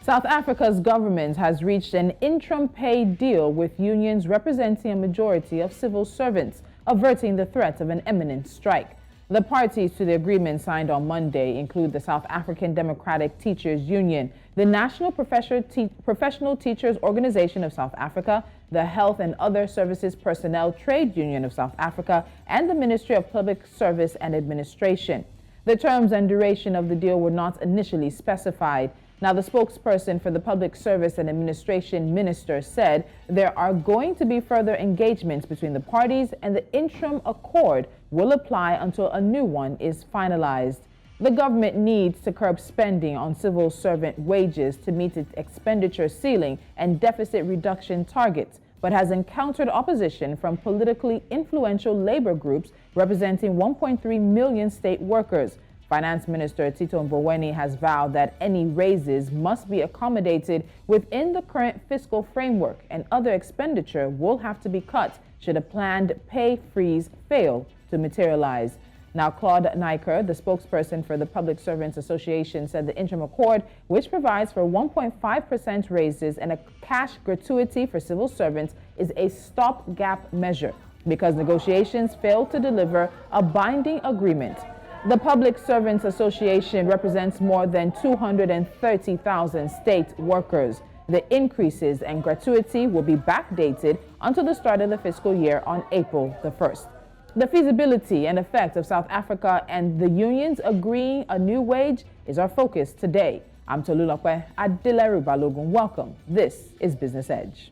South Africa's government has reached an interim pay deal with unions representing a majority of civil servants, averting the threat of an imminent strike. The parties to the agreement signed on Monday include the South African Democratic Teachers Union, the National Professional Teachers Organization of South Africa, the Health and Other Services Personnel Trade Union of South Africa, and the Ministry of Public Service and Administration. The terms and duration of the deal were not initially specified. Now, the spokesperson for the Public Service and Administration Minister said there are going to be further engagements between the parties and the interim accord will apply until a new one is finalized. The government needs to curb spending on civil servant wages to meet its expenditure ceiling and deficit reduction targets, but has encountered opposition from politically influential labor groups representing 1.3 million state workers. Finance Minister Tito Mboweni has vowed that any raises must be accommodated within the current fiscal framework, and other expenditure will have to be cut should a planned pay freeze fail to materialize. Now, Claude Nyker, the spokesperson for the Public Servants Association, said the interim accord, which provides for 1.5% raises and a cash gratuity for civil servants, is a stopgap measure because negotiations failed to deliver a binding agreement. The Public Servants Association represents more than 230,000 state workers. The increases and gratuity will be backdated until the start of the fiscal year on April the 1st. The feasibility and effect of South Africa and the unions agreeing a new wage is our focus today. I'm Tolulokwe Adileru Balogun. Welcome. This is Business Edge.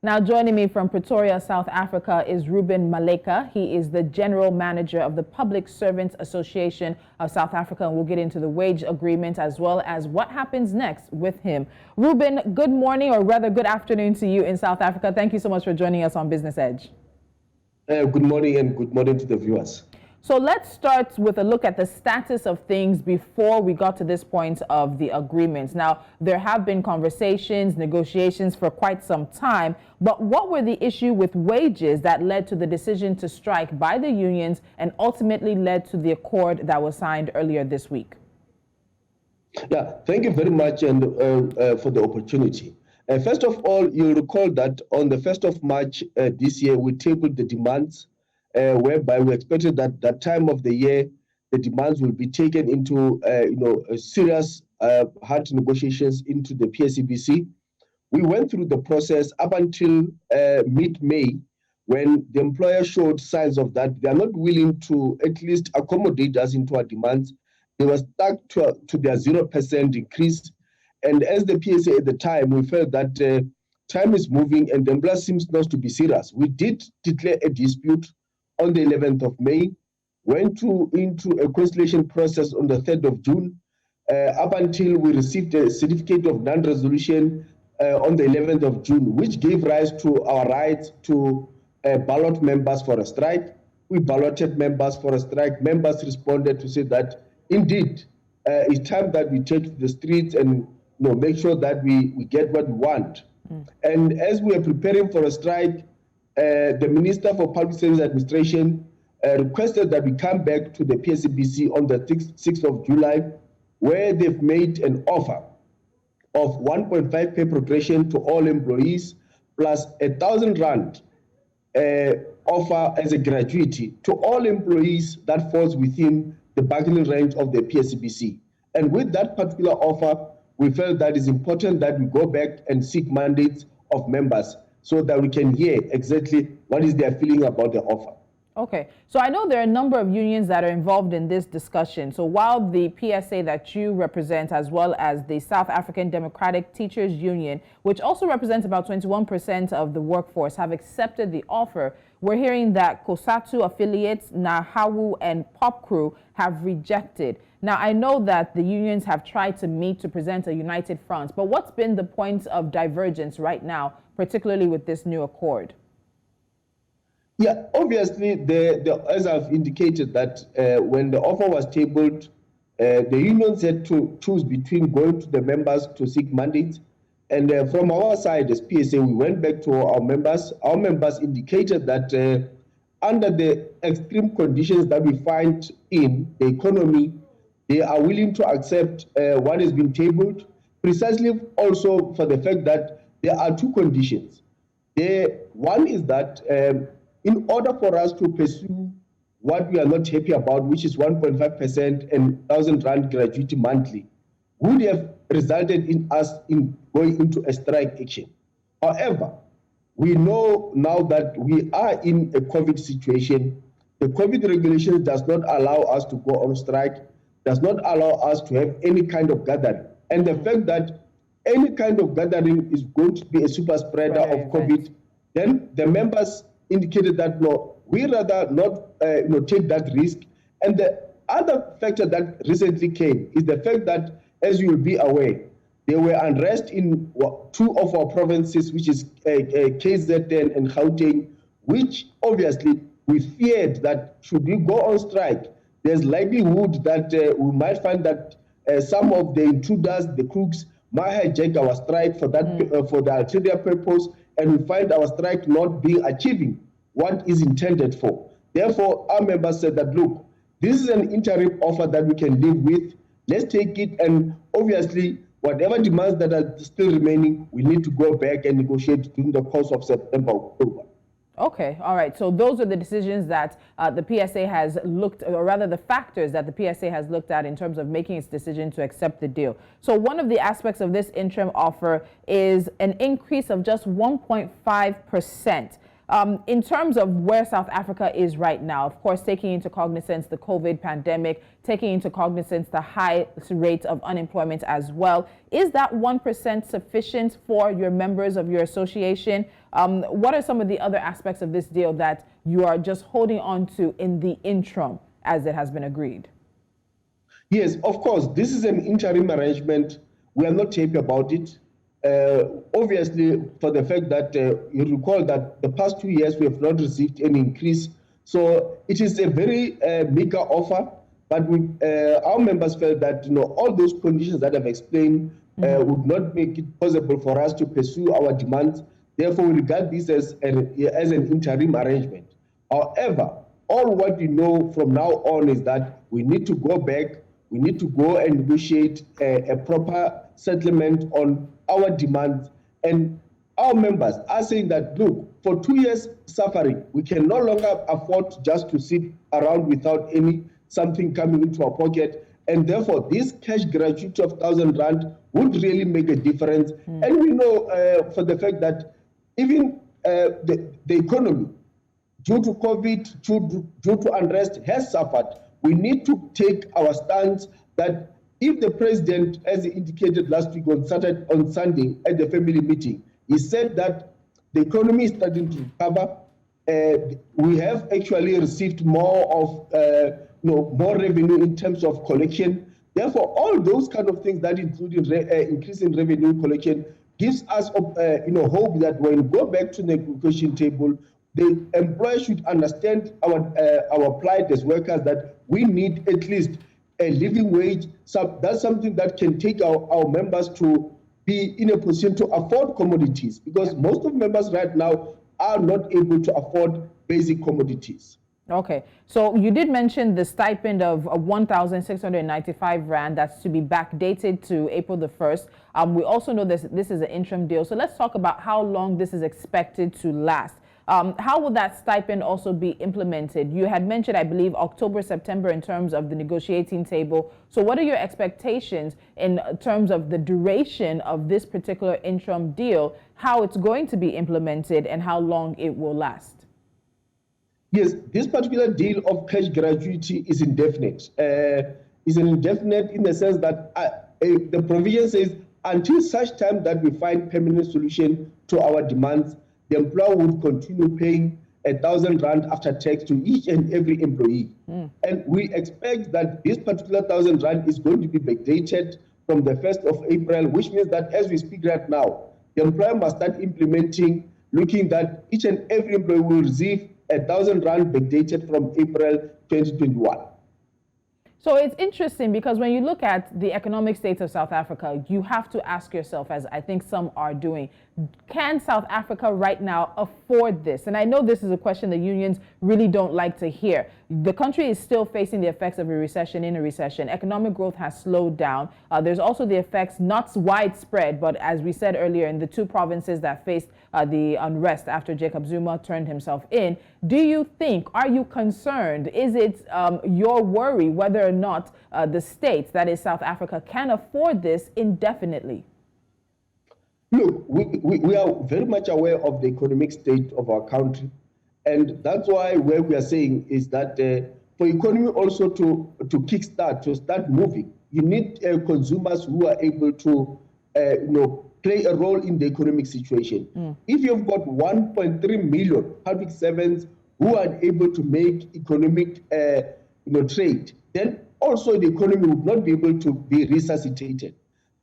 Now, joining me from Pretoria, South Africa, is Ruben Maleka. He is the General Manager of the Public Servants Association of South Africa, and we'll get into the wage agreement as well as what happens next with him. Ruben, good morning, or rather good afternoon to you in South Africa. Thank you so much for joining us on Business Edge. Good morning, and good morning to the viewers. So let's start with a look at the status of things before we got to this point of the agreements. Now, there have been conversations, negotiations for quite some time, but what were the issue with wages that led to the decision to strike by the unions and ultimately led to the accord that was signed earlier this week? Yeah, thank you very much and for the opportunity. First of all, you'll recall that on the 1st of March this year, we tabled the demands whereby we expected that that time of the year, the demands will be taken into, serious hard negotiations into the PSEBC. We went through the process up until mid-May, when the employer showed signs of that they are not willing to at least accommodate us into our demands. They were stuck to their 0% increase. And as the PSA at the time, we felt that time is moving and the employer seems not to be serious. We did declare a dispute on the 11th of May, went into a conciliation process on the 3rd of June, up until we received a certificate of non-resolution on the 11th of June, which gave rise to our right to ballot members for a strike. We balloted members for a strike. Members responded to say that, indeed, it's time that we take to the streets and make sure that we get what we want. And as we are preparing for a strike, the Minister for Public Service Administration requested that we come back to the PSEBC on the 6th of July, where they've made an offer of 1.5 pay progression to all employees, plus 1,000 rand offer as a gratuity to all employees that falls within the bargaining range of the PSEBC. And with that particular offer, we felt that it's important that we go back and seek mandates of members so that we can hear exactly what is their feeling about the offer. Okay, so I know there are a number of unions that are involved in this discussion. So while the PSA that you represent, as well as the South African Democratic Teachers Union, which also represents about 21% of the workforce, have accepted the offer, we're hearing that COSATU affiliates, Nahawu and Pop Crew have rejected. Now, I know that the unions have tried to meet to present a united front, but what's been the point of divergence right now, particularly with this new accord? Yeah, obviously, as I've indicated, that when the offer was tabled, the unions had to choose between going to the members to seek mandates And from our side, as PSA, we went back to our members. Our members indicated that under the extreme conditions that we find in the economy, they are willing to accept what has been tabled, precisely also for the fact that there are two conditions. One is that in order for us to pursue what we are not happy about, which is 1.5% and 1,000 Rand gratuity monthly, would have resulted in us in going into a strike action. However, we know now that we are in a COVID situation. The COVID regulations does not allow us to go on strike, does not allow us to have any kind of gathering. And the fact that any kind of gathering is going to be a super spreader of COVID, then the members indicated that no, we rather not take that risk. And the other factor that recently came is the fact that, as you will be aware, there were unrest in two of our provinces, which is KZN and Gauteng, which obviously we feared that should we go on strike, there's likelihood that we might find that some of the intruders, the crooks, might hijack our strike for that for the ulterior purpose, and we find our strike not being achieving what is intended for. Therefore, our members said that, look, this is an interim offer that we can live with. Let's take it, and obviously, whatever demands that are still remaining, we need to go back and negotiate during the course of September, October. Okay, all right. So those are the decisions that the PSA has looked, or rather the factors that the PSA has looked at in terms of making its decision to accept the deal. So one of the aspects of this interim offer is an increase of just 1.5%. In terms of where South Africa is right now, of course, taking into cognizance the COVID pandemic, taking into cognizance the high rate of unemployment as well, is that 1% sufficient for your members of your association? What are some of the other aspects of this deal that you are just holding on to in the interim as it has been agreed? Yes, of course, this is an interim arrangement. We are not happy about it. Obviously, for the fact that you recall that the past 2 years we have not received any increase. So it is a very meager offer, but our members felt that all those conditions that I've explained would not make it possible for us to pursue our demands. Therefore, we regard this as an interim arrangement. However, all what we know from now on is that we need to go back, we need to go and negotiate a proper settlement on our demands. And our members are saying that, look, for 2 years suffering, we can no longer afford just to sit around without something coming into our pocket. And therefore, this cash gratuity of 1,000 Rand would really make a difference. And we know for the fact that even the economy, due to COVID, due to unrest, has suffered. We need to take our stance that if the president, as he indicated last week on Sunday at the family meeting, he said that the economy is starting to recover, we have actually received more of more revenue in terms of collection. Therefore, all those kind of things that include increasing revenue collection gives us hope that when we go back to the negotiation table, the employer should understand our plight as workers, that we need at least a living wage. So that's something that can take our members to be in a position to afford commodities, because most of members right now are not able to afford basic commodities. Okay, so you did mention the stipend of 1,695 Rand that's to be backdated to April the 1st. We also know this is an interim deal. So let's talk about how long this is expected to last. How will that stipend also be implemented? You had mentioned, I believe, October, September in terms of the negotiating table. So what are your expectations in terms of the duration of this particular interim deal, how it's going to be implemented, and how long it will last? Yes, this particular deal of cash gratuity is indefinite. It's indefinite in the sense that the provision says until such time that we find permanent solution to our demands, the employer would continue paying 1,000 Rand after tax to each and every employee. And we expect that this particular 1,000 Rand is going to be backdated from the 1st of April, which means that as we speak right now, the employer must start implementing, looking that each and every employee will receive 1,000 Rand backdated from April 2021. So it's interesting because when you look at the economic state of South Africa, you have to ask yourself, as I think some are doing, can South Africa right now afford this? And I know this is a question the unions really don't like to hear. The country is still facing the effects of a recession in a recession. Economic growth has slowed down. There's also the effects, not widespread, but as we said earlier, in the two provinces that faced the unrest after Jacob Zuma turned himself in. Do you think, are you concerned? Is it your worry whether or not the state, that is South Africa, can afford this indefinitely? Look, we are very much aware of the economic state of our country. And that's why where we are saying is that for economy also to kickstart, to start moving, you need consumers who are able to play a role in the economic situation. If you've got 1.3 million public servants who are able to make economic trade, then also the economy would not be able to be resuscitated.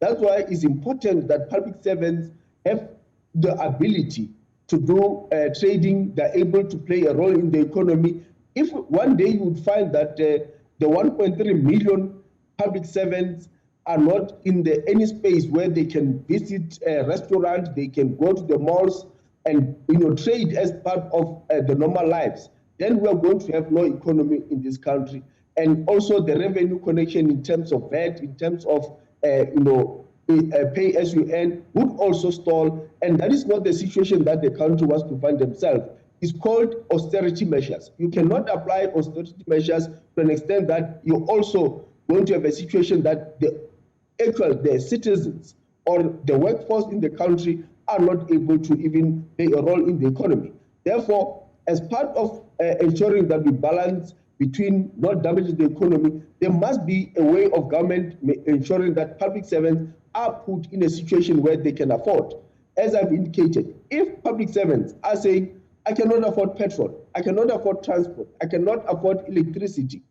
That's why it's important that public servants have the ability to do trading. They're able to play a role in the economy. If one day you would find that the 1.3 million public servants are not in any space where they can visit a restaurant, they can go to the malls and trade as part of the normal lives, then we are going to have no economy in this country. And also the revenue connection in terms of VAT, in terms of pay as you earn would also stall, and that is not the situation that the country wants to find themselves. It's called austerity measures. You cannot apply austerity measures to an extent that you're also going to have a situation that the citizens or the workforce in the country are not able to even play a role in the economy. Therefore, as part of ensuring that we balance between not damaging the economy, there must be a way of government ensuring that public servants are put in a situation where they can afford. As I've indicated, if public servants are saying, I cannot afford petrol, I cannot afford transport, I cannot afford electricity,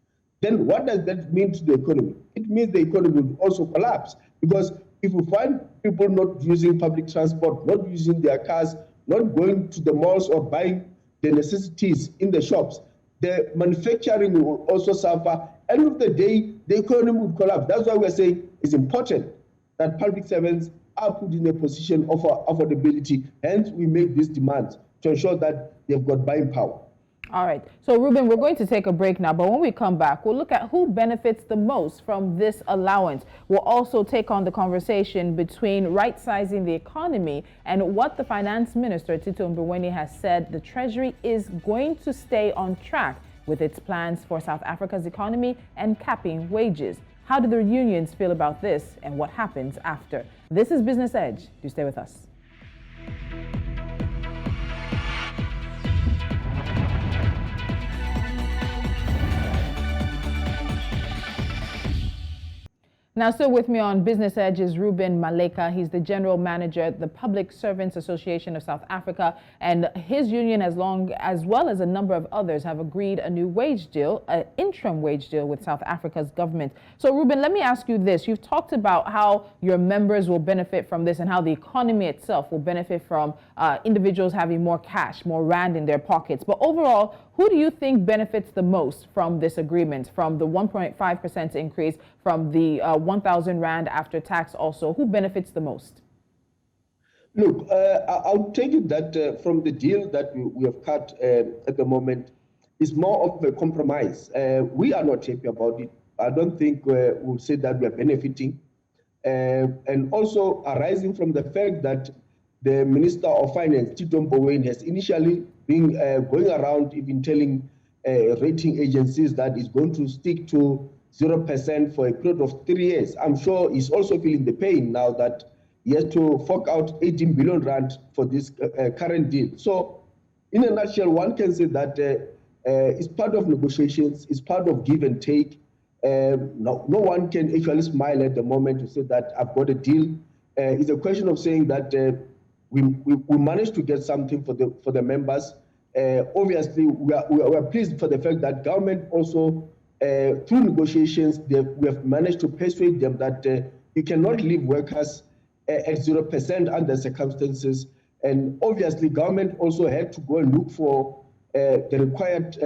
then what does that mean to the economy? It means the economy will also collapse, because if we find people not using public transport, not using their cars, not going to the malls or buying the necessities in the shops, the manufacturing will also suffer. End of the day, the economy would collapse. That's why we're saying it's important that public servants are put in a position of affordability. Hence, we make these demands to ensure that they've got buying power. All right. So, Ruben, we're going to take a break now, but when we come back, we'll look at who benefits the most from this allowance. We'll also take on the conversation between right-sizing the economy and what the finance minister, Tito Mboweni, has said the Treasury is going to stay on track with its plans for South Africa's economy and capping wages. How do the unions feel about this, and what happens after? This is Business Edge. Do stay with us. Now, still with me on Business Edge is Ruben Maleka. He's the general manager at the Public Servants Association of South Africa, and his union, as well as a number of others, have agreed a new wage deal, an interim wage deal with South Africa's government. So, Ruben, let me ask you this. You've talked about how your members will benefit from this and how the economy itself will benefit from individuals having more cash, more rand in their pockets. But overall, who do you think benefits the most from this agreement, from the 1.5% increase, from the 1,000 rand after tax also? Who benefits the most? Look, I'll take it that from the deal that we have cut at the moment, is more of a compromise. We are not happy about it. I don't think we'll say that we are benefiting. And also arising from the fact that the Minister of Finance, Tito Mboweni, has initially been going around even telling rating agencies that he's going to stick to 0% for a period of 3 years. I'm sure he's also feeling the pain now that he has to fork out 18 billion rand for this current deal. So in a nutshell, one can say that it's part of negotiations, it's part of give and take. No one can actually smile at the moment to say that I've got a deal. It's a question of saying that we managed to get something for the members. Obviously, we are pleased for the fact that government also, through negotiations, we have managed to persuade them that you cannot leave workers at 0% under circumstances. And obviously, government also had to go and look for the required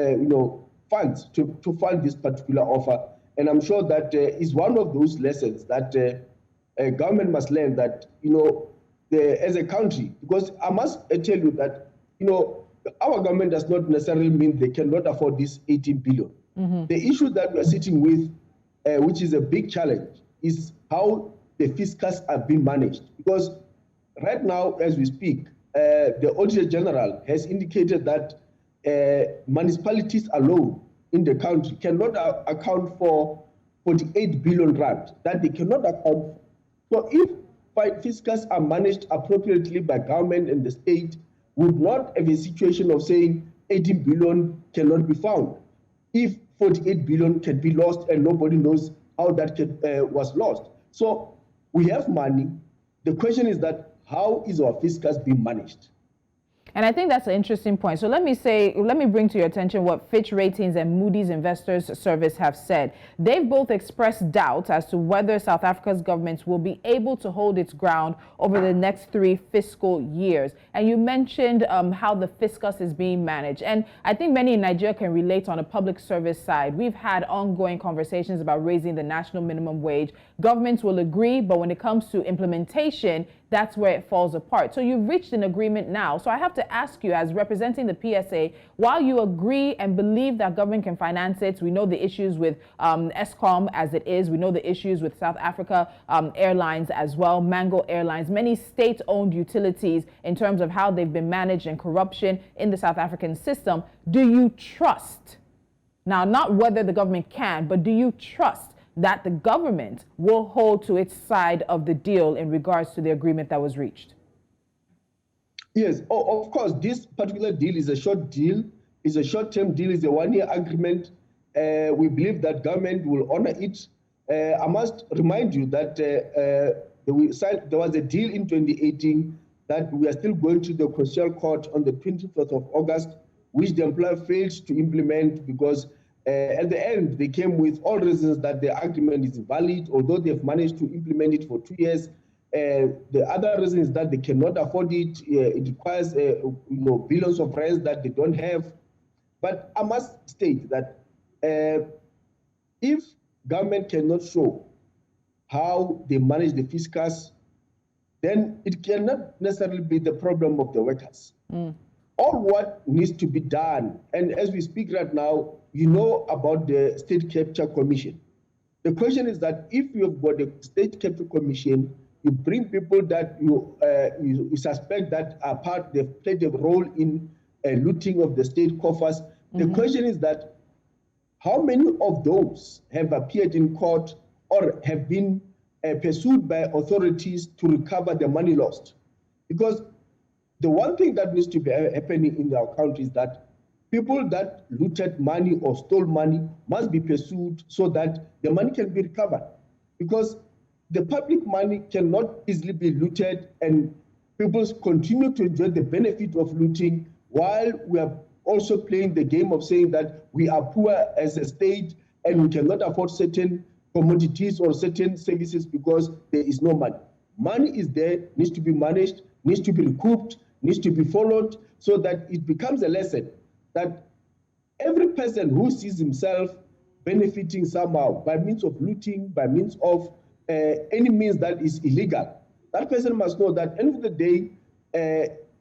funds to fund this particular offer. And I'm sure that is one of those lessons that government must learn, that, as a country, because I must tell you that, our government does not necessarily mean they cannot afford this 18 billion. The issue that we are sitting with, which is a big challenge, is how the fiscals are being managed. Because right now, as we speak, the Auditor General has indicated that municipalities alone in the country cannot account for 48 billion rand, that they cannot account for. So if fiscals are managed appropriately by government and the state, would not have a situation of saying 18 billion cannot be found. If 48 billion can be lost and nobody knows how that was lost. So we have money. The question is that how is our fiscals being managed? And I think that's an interesting point. So let me bring to your attention what Fitch Ratings and Moody's Investors Service have said. They've both expressed doubt as to whether South Africa's government will be able to hold its ground over the next 3 fiscal years. And you mentioned how the fiscus is being managed. And I think many in Nigeria can relate on a public service side. We've had ongoing conversations about raising the national minimum wage. Governments will agree, but when it comes to implementation, that's where it falls apart. So you've reached an agreement now. So I have to ask you, as representing the PSA, while you agree and believe that government can finance it, we know the issues with Eskom as it is, we know the issues with South Africa Airlines as well, Mango Airlines, many state-owned utilities in terms of how they've been managed and corruption in the South African system. Do you trust, now not whether the government can, but do you trust that the government will hold to its side of the deal in regards to the agreement that was reached? Yes, of course, this particular deal is a short deal, is a short-term deal, is a one-year agreement. We believe that government will honor it. I must remind you that there was a deal in 2018 that we are still going to the Constitutional Court on the 24th of August, which the employer failed to implement because at the end, they came with all reasons that the agreement is invalid, although they've managed to implement it for 2 years. The other reason is that they cannot afford it. It requires billions of rands that they don't have. But I must state that if government cannot show how they manage the fiscus, then it cannot necessarily be the problem of the workers. All what needs to be done, and as we speak right now, you know about the State Capture Commission. The question is that if you've got a State Capture Commission, you bring people that you suspect that they've played a role in looting of the state coffers. The question is that how many of those have appeared in court or have been pursued by authorities to recover the money lost? Because the one thing that needs to be happening in our country is that people that looted money or stole money must be pursued so that the money can be recovered. Because the public money cannot easily be looted and people continue to enjoy the benefit of looting while we are also playing the game of saying that we are poor as a state and we cannot afford certain commodities or certain services because there is no money. Money is there, needs to be managed, needs to be recouped, needs to be followed so that it becomes a lesson that every person who sees himself benefiting somehow by means of looting, by means of any means that is illegal, that person must know that at the end of the day,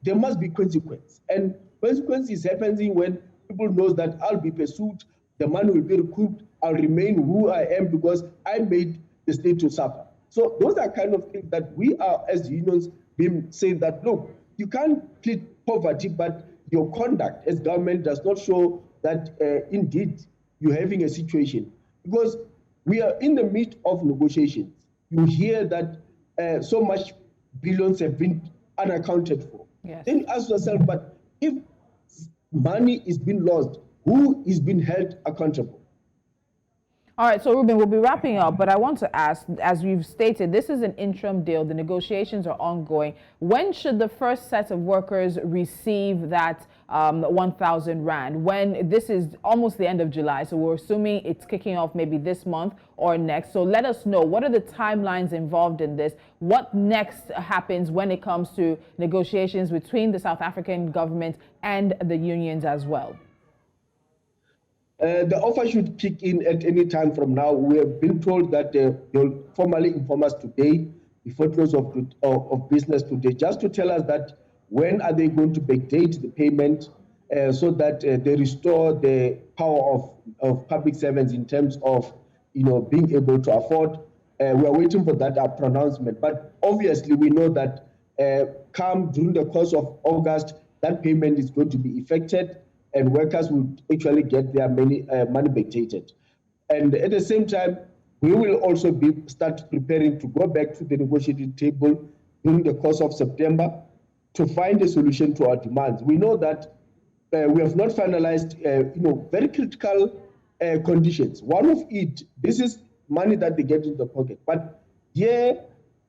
there must be consequence. And consequence is happening when people know that I'll be pursued, the money will be recouped, I'll remain who I am because I made the state to suffer. So those are kind of things that we are, as unions, being saying that, look, you can't plead poverty, but your conduct as government does not show that indeed you're having a situation. Because we are in the midst of negotiations. You hear that so much billions have been unaccounted for. Yes. Then ask yourself, but if money is being lost, who is being held accountable? All right, so Ruben, we'll be wrapping up, but I want to ask, as you've stated, this is an interim deal. The negotiations are ongoing. When should the first set of workers receive that 1,000 rand? When this is almost the end of July, so we're assuming it's kicking off maybe this month or next. So let us know, what are the timelines involved in this? What next happens when it comes to negotiations between the South African government and the unions as well? The offer should kick in at any time from now. We have been told that they'll formally inform us today, before close of business today, just to tell us that when are they going to backdate the payment so that they restore the power of public servants in terms of being able to afford. We are waiting for that pronouncement. But obviously, we know that come during the course of August, that payment is going to be effected, and workers will actually get their money backdated. And at the same time, we will also start preparing to go back to the negotiating table during the course of September to find a solution to our demands. We know that we have not finalized, very critical conditions. One of it, this is money that they get in the pocket. But here,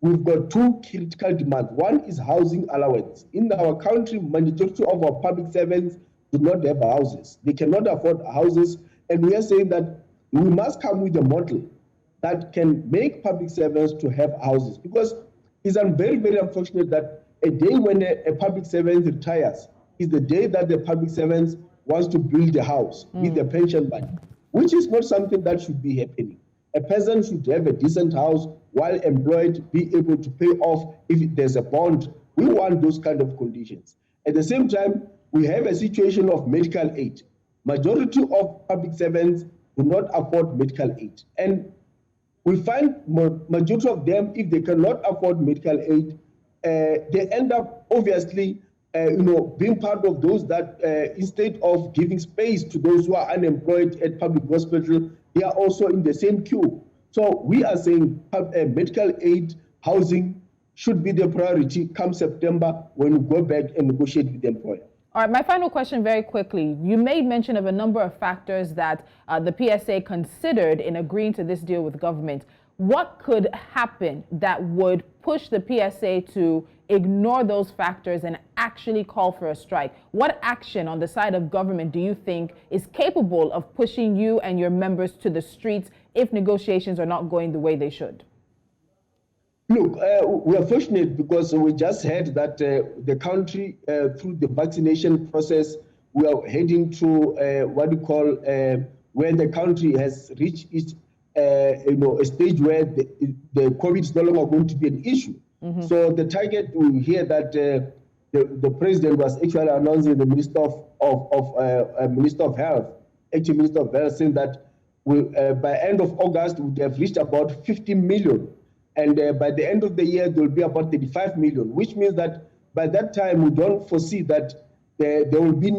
we've got two critical demands. One is housing allowance. In our country, majority of our public servants do not have houses. They cannot afford houses. And we are saying that we must come with a model that can make public servants to have houses. Because it's very, very unfortunate that a day when a public servant retires is the day that the public servants wants to build a house with the pension money, which is not something that should be happening. A person should have a decent house while employed, be able to pay off if there's a bond. We want those kind of conditions. At the same time, we have a situation of medical aid. Majority of public servants do not afford medical aid. And we find majority of them, if they cannot afford medical aid, they end up obviously being part of those that instead of giving space to those who are unemployed at public hospital, they are also in the same queue. So we are saying medical aid, housing should be the priority come September when we go back and negotiate with the employer. All right, my final question very quickly. You made mention of a number of factors that the PSA considered in agreeing to this deal with government. What could happen that would push the PSA to ignore those factors and actually call for a strike? What action on the side of government do you think is capable of pushing you and your members to the streets if negotiations are not going the way they should? Look, we are fortunate because we just heard that the country, through the vaccination process, we are heading to what we call where the country has reached its a stage where the COVID is no longer going to be an issue. Mm-hmm. So the target, we hear that the president was actually announcing the Minister of Health, saying that by end of August, we would have reached about 50 million. And by the end of the year, there will be about 35 million, which means that by that time, we don't foresee that there will be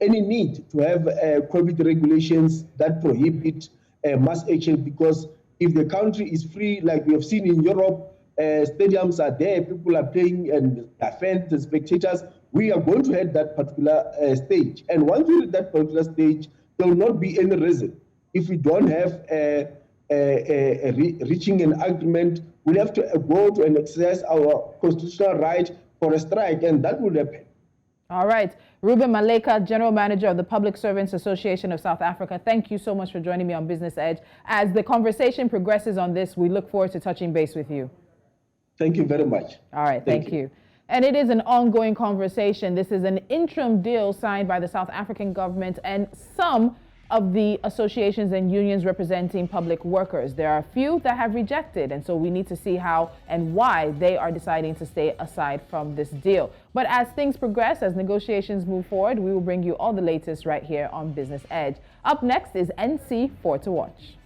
any need to have COVID regulations that prohibit mass action, because if the country is free, like we have seen in Europe, stadiums are there, people are playing, and fans and spectators, we are going to hit that particular stage. And once we hit that particular stage, there will not be any reason. If we don't have reaching an agreement, we'll have to go to and exercise our constitutional right for a strike, and that will happen. All right. Ruben Maleka, General Manager of the Public Servants Association of South Africa, thank you so much for joining me on Business Edge. As the conversation progresses on this, we look forward to touching base with you. Thank you very much. All right. Thank you. And it is an ongoing conversation. This is an interim deal signed by the South African government and some of the associations and unions representing public workers. There are a few that have rejected, and so we need to see how and why they are deciding to stay aside from this deal. But as things progress, as negotiations move forward, we will bring you all the latest right here on Business Edge. Up next is NC4 to watch.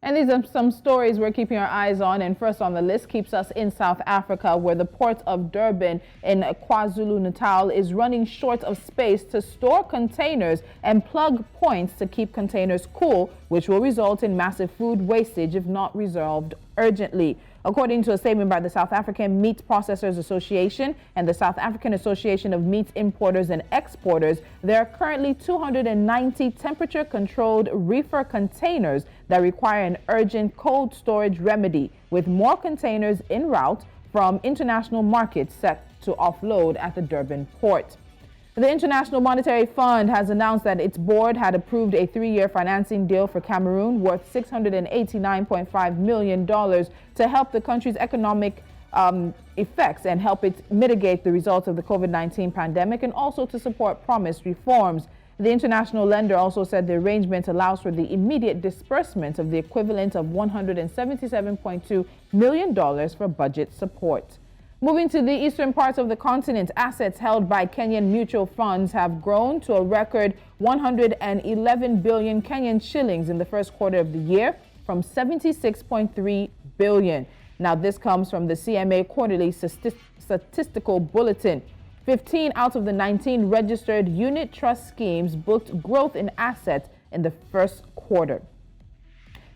And these are some stories we're keeping our eyes on. And first on the list keeps us in South Africa, where the port of Durban in KwaZulu-Natal is running short of space to store containers and plug points to keep containers cool, which will result in massive food wastage if not resolved urgently. According to a statement by the South African Meat Processors Association and the South African Association of Meat Importers and Exporters, there are currently 290 temperature-controlled reefer containers that require an urgent cold storage remedy, with more containers en route from international markets set to offload at the Durban port. The International Monetary Fund has announced that its board had approved a 3-year financing deal for Cameroon worth $689.5 million to help the country's economic effects and help it mitigate the results of the COVID-19 pandemic, and also to support promised reforms. The international lender also said the arrangement allows for the immediate disbursement of the equivalent of $177.2 million for budget support. Moving to the eastern parts of the continent, assets held by Kenyan mutual funds have grown to a record 111 billion Kenyan shillings in the first quarter of the year from 76.3 billion. Now, this comes from the CMA Quarterly Statistical Bulletin. 15 out of the 19 registered unit trust schemes booked growth in assets in the first quarter.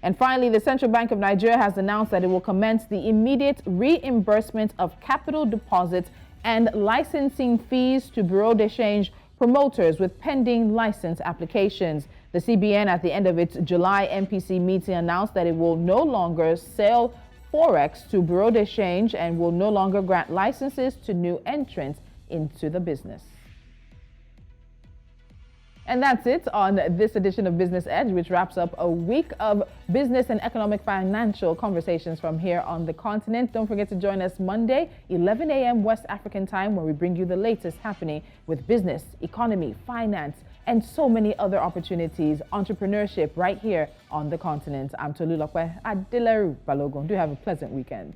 And finally, the Central Bank of Nigeria has announced that it will commence the immediate reimbursement of capital deposits and licensing fees to Bureau de Change promoters with pending license applications. The CBN, at the end of its July MPC meeting, announced that it will no longer sell Forex to Bureau de Change and will no longer grant licenses to new entrants into the business. And that's it on this edition of Business Edge, which wraps up a week of business and economic financial conversations from here on the continent. Don't forget to join us Monday, 11 a.m. West African time, where we bring you the latest happening with business, economy, finance, and so many other opportunities, entrepreneurship right here on the continent. I'm Tolulokwe Adileru Balogun. Do have a pleasant weekend.